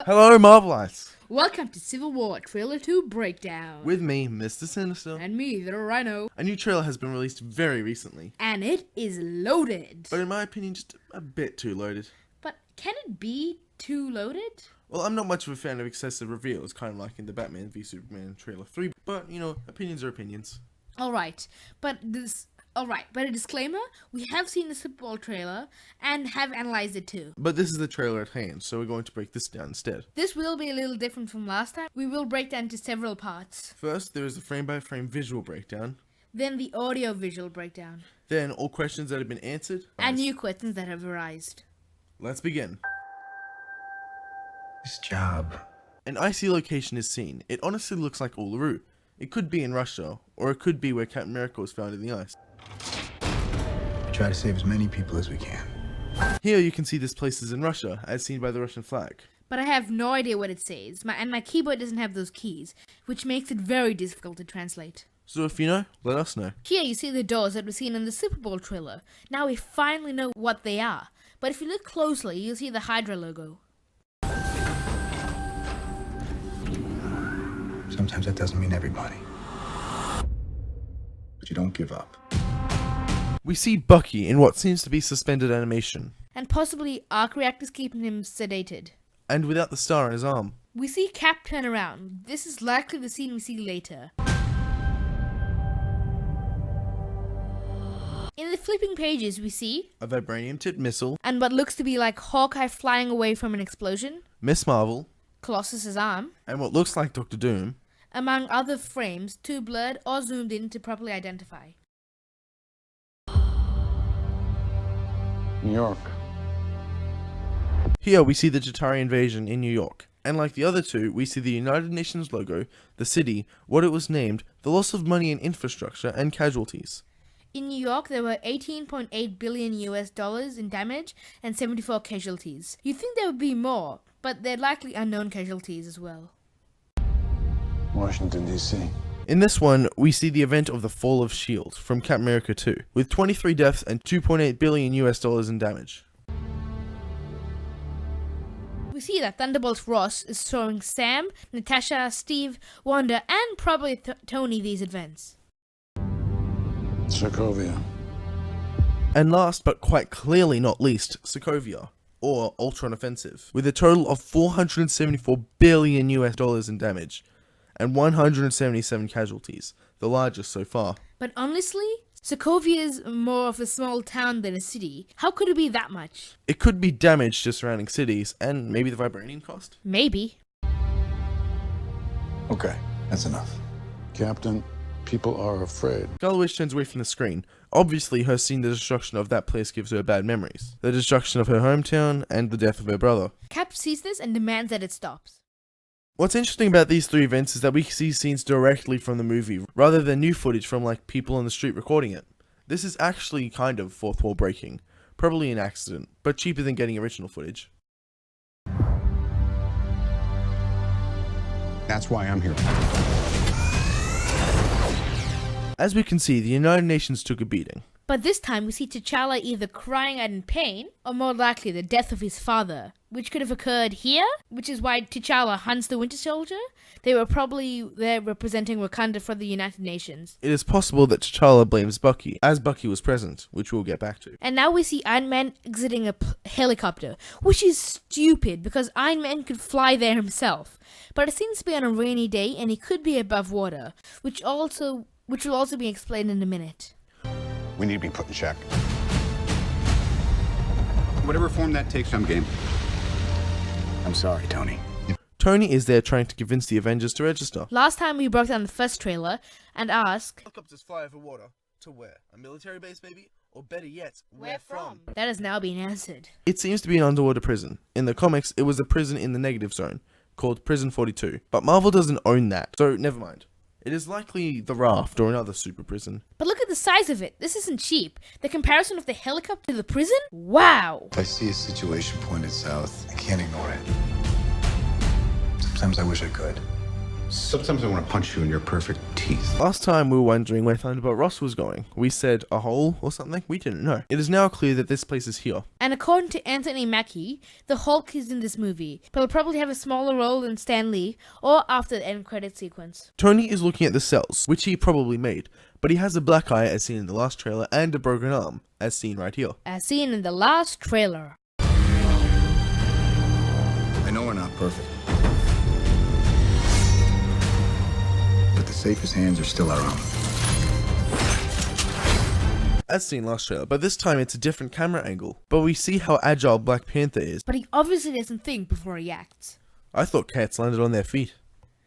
Hello, Marvelites! Welcome to Civil War Trailer 2 Breakdown. With me, Mr. Sinister. And me, the Rhino. A new trailer has been released very recently. And it is loaded. But in my opinion, just a bit too loaded. But can it be too loaded? Well, I'm not much of a fan of excessive reveals, kind of like in the Batman v Superman trailer 3. But, you know, opinions are opinions. Alright, but a disclaimer, we have seen the Super Bowl trailer and have analyzed it too. But this is the trailer at hand, so we're going to break this down instead. This will be a little different from last time. We will break down into several parts. First, there is the frame-by-frame visual breakdown. Then the audio-visual breakdown. Then, all questions that have been answered. And new questions that have arisen. Let's begin. This job. An icy location is seen. It honestly looks like Uluru. It could be in Russia, or it could be where Captain America was found in the ice. We try to save as many people as we can. Here you can see this place is in Russia, as seen by the Russian flag. But I have no idea what it says, and my keyboard doesn't have those keys, which makes it very difficult to translate. So if you know, let us know. Here you see the doors that were seen in the Super Bowl trailer. Now we finally know what they are. But if you look closely, you'll see the Hydra logo. Sometimes that doesn't mean everybody. But you don't give up. We see Bucky in what seems to be suspended animation, And possibly arc reactors keeping him sedated. and without the star on his arm. We see Cap turn around. This is likely the scene we see later. In the flipping pages we see, A vibranium-tipped missile, and what looks to be like Hawkeye flying away from an explosion, Miss Marvel, Colossus's arm, and what looks like Dr. Doom. among other frames too blurred or zoomed in to properly identify. New York. Here we see the Jatari invasion in New York, and like the other two, we see the United Nations logo, the city, what it was named, the loss of money and infrastructure, and casualties. In New York, there were $18.8 billion in damage and 74 casualties. You'd think there would be more, but they're likely unknown casualties as well. Washington, D.C. In this one, we see the event of the fall of S.H.I.E.L.D. from Captain America 2, with 23 deaths and $2.8 billion in damage. We see that Thunderbolt Ross is showing Sam, Natasha, Steve, Wanda, and probably Tony these events. Sokovia. And last, but quite clearly not least, Sokovia, or Ultron Offensive, with a total of $474 billion in damage, and 177 casualties, the largest so far. But honestly, Sokovia is more of a small town than a city. How could it be that much? It could be damage to surrounding cities, and maybe the vibranium cost? Maybe. Okay, that's enough. Captain, people are afraid. Scarlet Witch turns away from the screen. Obviously, her seeing the destruction of that place gives her bad memories. The destruction of her hometown, and the death of her brother. Cap sees this and demands that it stops. What's interesting about these three events is that we see scenes directly from the movie, rather than new footage from like people on the street recording it. This is actually kind of fourth wall breaking. Probably an accident, but cheaper than getting original footage. That's why I'm here. As we can see, the United Nations took a beating. But this time we see T'Challa either crying out in pain, or more likely the death of his father, which could have occurred here, which is why T'Challa hunts the Winter Soldier. They were probably there representing Wakanda for the United Nations. It is possible that T'Challa blames Bucky, as Bucky was present, which we'll get back to. And now we see Iron Man exiting a helicopter, which is stupid because Iron Man could fly there himself. But it seems to be on a rainy day and he could be above water, which will also be explained in a minute. We need to be put in check. Whatever form that takes, I'm game. I'm sorry, Tony. Tony is there trying to convince the Avengers to register. Last time we broke down the first trailer and asked, Helicopters fly over water. To where? A military base, maybe? Or better yet, where from? That has now been answered. It seems to be an underwater prison. In the comics, it was a prison in the negative zone, called Prison 42. But Marvel doesn't own that, so never mind. It is likely the Raft or another super prison. But look at the size of it. This isn't cheap. The comparison of the helicopter to the prison? Wow! If I see a situation pointed south, I can't ignore it. Sometimes I wish I could. Sometimes I want to punch you in your perfect teeth. Last time we were wondering where Thunderbolt Ross was going. We said a hole or something? We didn't know. It is now clear that this place is here. And according to Anthony Mackie, the Hulk is in this movie, but will probably have a smaller role than Stan Lee or after the end credit sequence. Tony is looking at the cells, which he probably made, but he has a black eye as seen in the last trailer and a broken arm, as seen right here. As seen in the last trailer. I know we're not perfect. But the safest hands are still our own. As seen last trailer, but this time it's a different camera angle. But we see how agile Black Panther is. But he obviously doesn't think before he acts. I thought cats landed on their feet.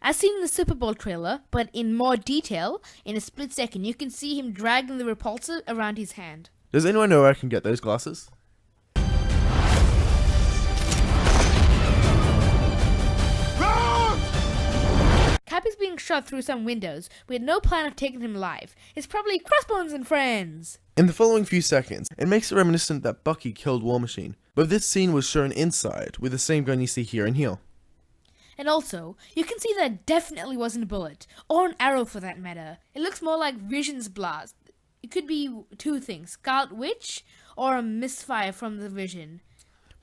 As seen in the Super Bowl trailer, but in more detail, in a split second you can see him dragging the repulsor around his hand. Does anyone know where I can get those glasses? Cap is being shot through some windows with no plan of taking him alive. It's probably Crossbones and friends. In the following few seconds, it makes it reminiscent that Bucky killed War Machine, but this scene was shown inside with the same gun you see here and here. And also, you can see that it definitely wasn't a bullet, or an arrow for that matter. It looks more like Vision's blast. It could be two things, Scarlet Witch, or a misfire from the Vision.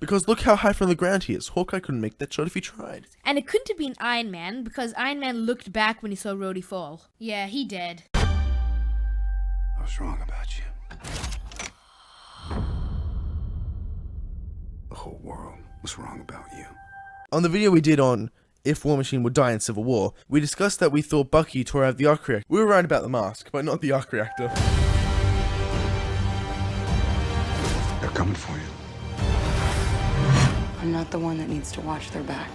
Because look how high from the ground he is. Hawkeye couldn't make that shot if he tried. And it couldn't have been Iron Man, because Iron Man looked back when he saw Rhodey fall. Yeah, he dead. I was wrong about you. The whole world was wrong about you. On the video we did on if War Machine would die in Civil War, we discussed that we thought Bucky tore out the arc reactor. We were right about the mask, but not the arc reactor. They're coming for you. I'm not the one that needs to watch their back.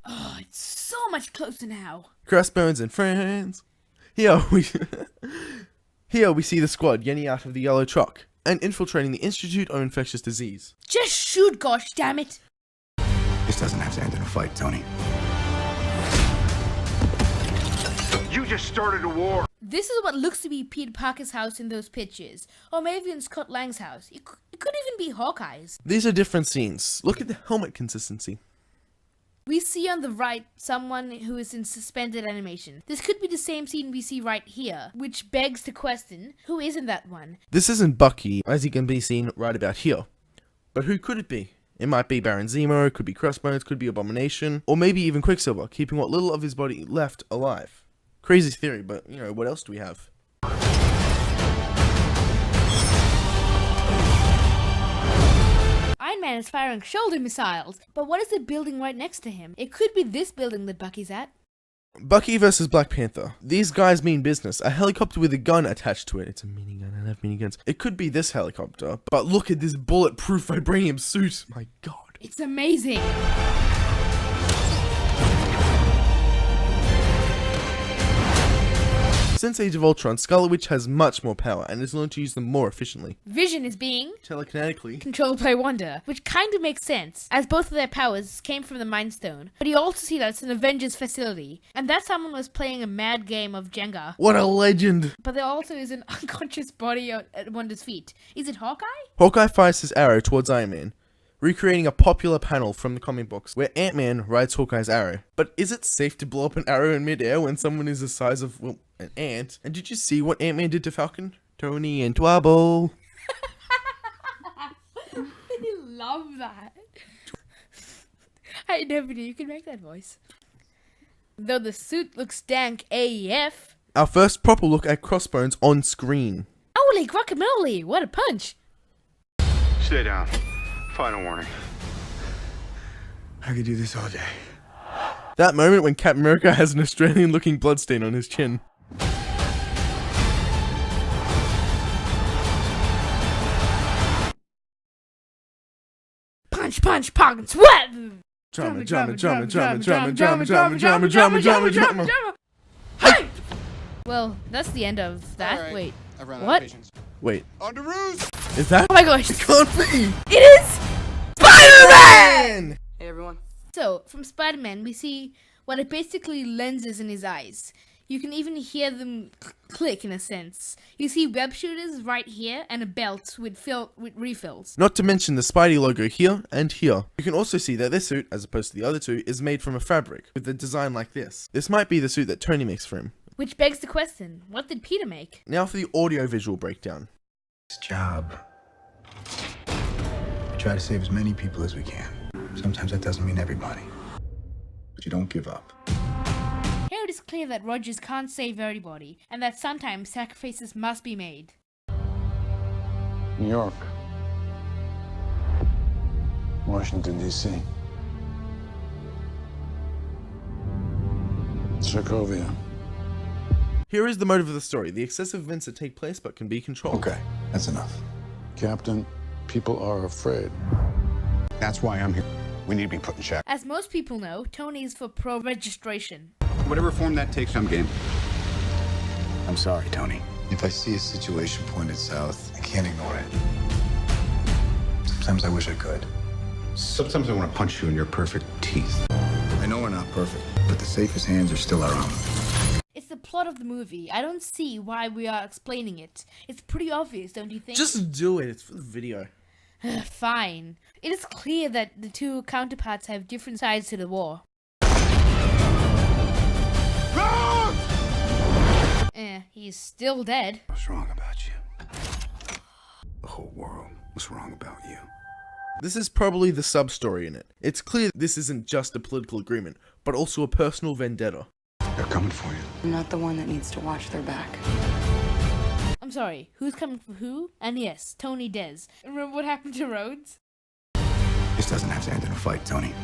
Oh, it's so much closer now. Crossbones and friends. Here we see the squad getting out of the yellow truck and infiltrating the Institute of Infectious Disease. Just shoot, gosh damn it. This doesn't have to end in a fight, Tony. You just started a war. This is what looks to be Peter Parker's house in those pictures. Or maybe in Scott Lang's house. It could even be Hawkeye's. These are different scenes. Look at the helmet consistency. We see on the right someone who is in suspended animation. This could be the same scene we see right here, which begs the question, who isn't that one? This isn't Bucky, as he can be seen right about here. But who could it be? It might be Baron Zemo, it could be Crossbones, could be Abomination, or maybe even Quicksilver, keeping what little of his body left alive. Crazy theory, but, you know, what else do we have? Iron Man is firing shoulder missiles, but what is the building right next to him? It could be this building that Bucky's at. Bucky versus Black Panther. These guys mean business. A helicopter with a gun attached to it. It's a minigun. I love miniguns. It could be this helicopter, but look at this bulletproof vibranium suit. My god. It's amazing! Since Age of Ultron, Scarlet Witch has much more power and is learned to use them more efficiently. Vision is being Telekinetically. controlled by Wanda, which kind of makes sense, as both of their powers came from the Mind Stone. But you also see that it's an Avengers facility, and that someone was playing a mad game of Jenga. What a legend! But there also is an unconscious body at Wanda's feet. Is it Hawkeye? Hawkeye fires his arrow towards Iron Man, recreating a popular panel from the comic books where Ant-Man rides Hawkeye's arrow. But is it safe to blow up an arrow in midair when someone is the size of, well, an ant? And did you see what Ant-Man did to Falcon? Tony and Twabble. I love that. I never knew you could make that voice. Though the suit looks dank AF. Our first proper look at Crossbones on screen. Holy guacamole, what a punch! Stay down. Final warning. I could do this all day. That moment when Captain America has an Australian-looking bloodstain on his chin. Punch, punch, pong, sweat! Drama, drama, drama, drama, drama, drama, drama, drama, drama, drama, drama. Hype! Well, that's the end of that. All right. Wait. I've run out What? of patience. Wait, On to roost! is that? Oh my gosh! It can't be! It is Spider-Man! Hey everyone. So, from Spider-Man, we see what are basically lenses in his eyes. You can even hear them click in a sense. You see web shooters right here and a belt with refills. Not to mention the Spidey logo here and here. You can also see that this suit, as opposed to the other two, is made from a fabric, with a design like this. This might be the suit that Tony makes for him. Which begs the question, what did Peter make? Now for the audio-visual breakdown. This job. We try to save as many people as we can. Sometimes that doesn't mean everybody. But you don't give up. Here it is clear that Rogers can't save everybody, and that sometimes sacrifices must be made. New York. Washington, D.C. Sokovia. Here is the motive of the story, the excessive events that take place but can be controlled. Okay, that's enough. Captain, people are afraid. That's why I'm here. We need to be put in check. As most people know, Tony is for pro-registration. Whatever form that takes, I'm game. I'm sorry, Tony. If I see a situation pointed south, I can't ignore it. Sometimes I wish I could. Sometimes I want to punch you in your perfect teeth. I know we're not perfect, but the safest hands are still our own. It's the plot of the movie. I don't see why we are explaining it. It's pretty obvious, don't you think? Just do it, it's for the video. Fine. It is clear that the two counterparts have different sides to the war. He's still dead. What's wrong about you? The whole world was wrong about you. This is probably the sub-story in it. It's clear this isn't just a political agreement, but also a personal vendetta. They're coming for you. I'm not the one that needs to watch their back. I'm sorry, who's coming for who? And yes, Tony Dez. Remember what happened to Rhodes? This doesn't have to end in a fight, Tony.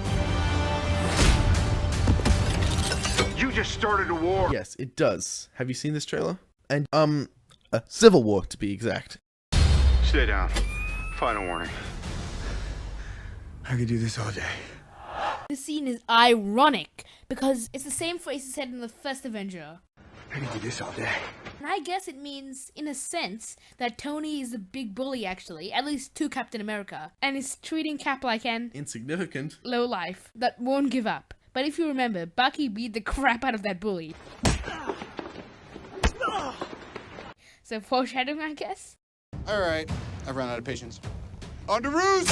You just started a war. Yes, it does. Have you seen this trailer? And, a civil war to be exact. Stay down. Final warning. I could do this all day. The scene is ironic because it's the same phrase he said in the first Avenger. I could do this all day. And I guess it means, in a sense, that Tony is a big bully actually, at least to Captain America, and is treating Cap like an Insignificant. lowlife that won't give up. But if you remember, Bucky beat the crap out of that bully. So foreshadowing, I guess? All right, I've run out of patience. On to ruse!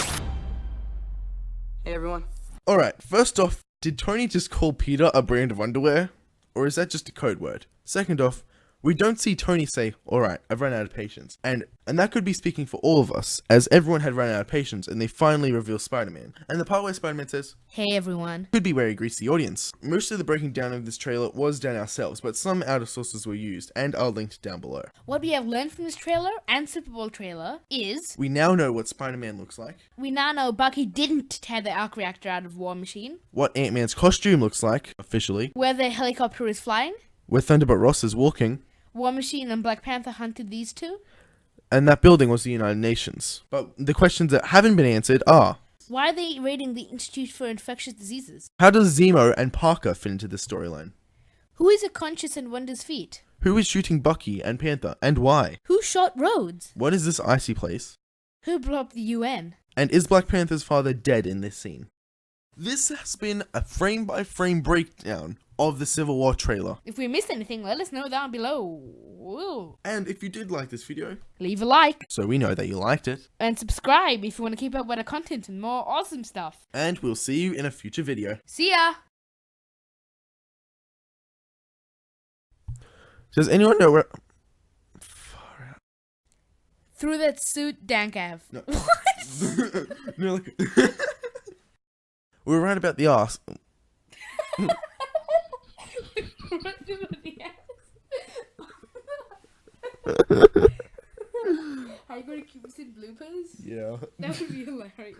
Hey, everyone. Alright, first off, did Tony just call Peter a brand of underwear? Or is that just a code word? Second off, we don't see Tony say, alright, I've run out of patience. And that could be speaking for all of us, as everyone had run out of patience and they finally reveal Spider-Man. And the part where Spider-Man says, Hey everyone. could be where he greets the audience. Most of the breaking down of this trailer was done ourselves, but some outer sources were used, and are linked down below. What we have learned from this trailer and Super Bowl trailer is We now know what Spider-Man looks like, we now know Bucky didn't tear the arc reactor out of War Machine, what Ant-Man's costume looks like, officially, where the helicopter is flying, where Thunderbolt Ross is walking, War Machine and Black Panther hunted these two. and that building was the United Nations. But the questions that haven't been answered are, Why are they raiding the Institute for Infectious Diseases? how does Zemo and Parker fit into this storyline? Who is a conscious and wonders feet? Who is shooting Bucky and Panther, and why? Who shot Rhodes? What is this icy place? Who blew up the UN? And is Black Panther's father dead in this scene? This has been a frame-by-frame breakdown of the Civil War trailer. If we missed anything, let us know down below. Woo. And if you did like this video, Leave a like so we know that you liked it, and subscribe if you want to keep up with our content and more awesome stuff. and we'll see you in a future video. See ya! Does anyone know where... Far out. Through that suit, Dankav. No. What? No, like... We were right about the arse. Are you going to keep us in bloopers? Yeah. That would be hilarious.